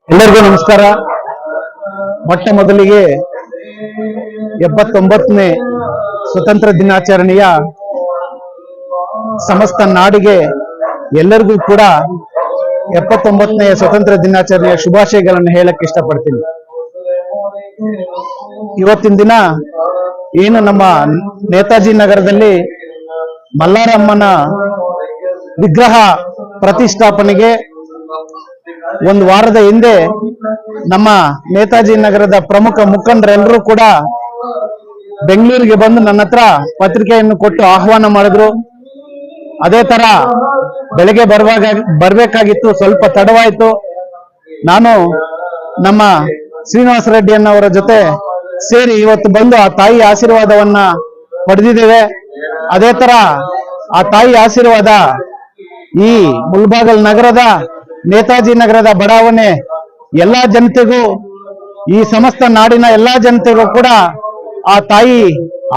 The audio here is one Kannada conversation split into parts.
ಎಲ್ಲರಿಗೂ ನಮಸ್ಕಾರ. ಮೊಟ್ಟ ಮೊದಲಿಗೆ 79ನೇ ಸ್ವತಂತ್ರ ದಿನಾಚರಣೆಯ ಸಮಸ್ತ ನಾಡಿಗೆ ಎಲ್ಲರಿಗೂ ಕೂಡ 79ನೇ ಸ್ವತಂತ್ರ ದಿನಾಚರಣೆಯ ಶುಭಾಶಯಗಳನ್ನು ಹೇಳಕ್ಕೆ ಇಷ್ಟಪಡ್ತೀನಿ. ಇವತ್ತಿನ ದಿನ ಏನು ನಮ್ಮ ನೇತಾಜಿ ನಗರದಲ್ಲಿ ಮಲ್ಲಾರಮ್ಮನ ವಿಗ್ರಹ ಪ್ರತಿಷ್ಠಾಪನೆಗೆ ಒಂದು ವಾರದ ಹಿಂದೆ ನಮ್ಮ ನೇತಾಜಿ ನಗರದ ಪ್ರಮುಖ ಮುಖಂಡರೆಲ್ಲರೂ ಕೂಡ ಬೆಂಗಳೂರಿಗೆ ಬಂದು ನನ್ನ ಹತ್ರ ಪತ್ರಿಕೆಯನ್ನು ಕೊಟ್ಟು ಆಹ್ವಾನ ಮಾಡಿದ್ರು. ಅದೇ ತರ ಬೆಳಗ್ಗೆ ಬರ್ಬೇಕಾಗಿತ್ತು, ಸ್ವಲ್ಪ ತಡವಾಯಿತು. ನಾನು ನಮ್ಮ ಶ್ರೀನಿವಾಸ ರೆಡ್ಡಿ ಅನ್ನವರ ಜೊತೆ ಸೇರಿ ಇವತ್ತು ಬಂದು ಆ ತಾಯಿ ಆಶೀರ್ವಾದವನ್ನ ಪಡೆದಿದ್ದೇವೆ. ಅದೇ ತರ ಆ ತಾಯಿ ಆಶೀರ್ವಾದ ಈ ಮುಳಬಾಗಿಲು ನಗರದ ನೇತಾಜಿ ನಗರದ ಬಡಾವಣೆ ಎಲ್ಲಾ ಜನತೆಗೂ, ಈ ಸಮಸ್ತ ನಾಡಿನ ಎಲ್ಲಾ ಜನತೆಗೂ ಕೂಡ ಆ ತಾಯಿ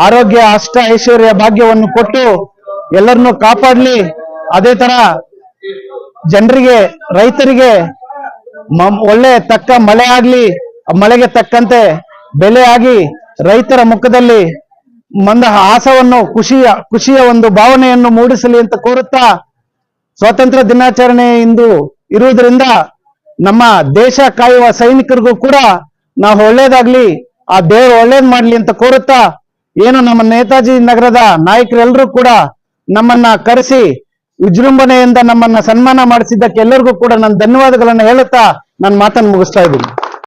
ಆರೋಗ್ಯ, ಅಷ್ಟ ಐಶ್ವರ್ಯ ಭಾಗ್ಯವನ್ನು ಕೊಟ್ಟು ಎಲ್ಲರನ್ನೂ ಕಾಪಾಡಲಿ. ಅದೇ ತರ ಜನರಿಗೆ, ರೈತರಿಗೆ ಒಳ್ಳೆ ತಕ್ಕ ಮಳೆ ಆಗ್ಲಿ, ಮಳೆಗೆ ತಕ್ಕಂತೆ ಬೆಲೆ ಆಗಿ ರೈತರ ಮುಖದಲ್ಲಿ ಆಸವನ್ನು, ಖುಷಿಯ ಒಂದು ಭಾವನೆಯನ್ನು ಮೂಡಿಸಲಿ ಅಂತ ಕೋರುತ್ತಾ, ಸ್ವಾತಂತ್ರ್ಯ ದಿನಾಚರಣೆ ಇಂದು ಇರುವುದರಿಂದ ನಮ್ಮ ದೇಶ ಕಾಯುವ ಸೈನಿಕರಿಗೂ ಕೂಡ ನಾವು ಒಳ್ಳೇದಾಗ್ಲಿ, ಆ ದೇವರು ಒಳ್ಳೇದ್ ಮಾಡ್ಲಿ ಅಂತ ಕೋರುತ್ತಾ, ಏನು ನಮ್ಮ ನೇತಾಜಿ ನಗರದ ನಾಯಕರೆಲ್ಲರೂ ಕೂಡ ನಮ್ಮನ್ನ ಕರೆಸಿ ವಿಜೃಂಭಣೆಯಿಂದ ನಮ್ಮನ್ನ ಸನ್ಮಾನ ಮಾಡಿಸಿದ್ದಕ್ಕೆ ಎಲ್ಲರಿಗೂ ಕೂಡ ನಾನು ಧನ್ಯವಾದಗಳನ್ನು ಹೇಳುತ್ತಾ ನನ್ನ ಮಾತನ್ನು ಮುಗಿಸ್ತಾ ಇದ್ದೀನಿ.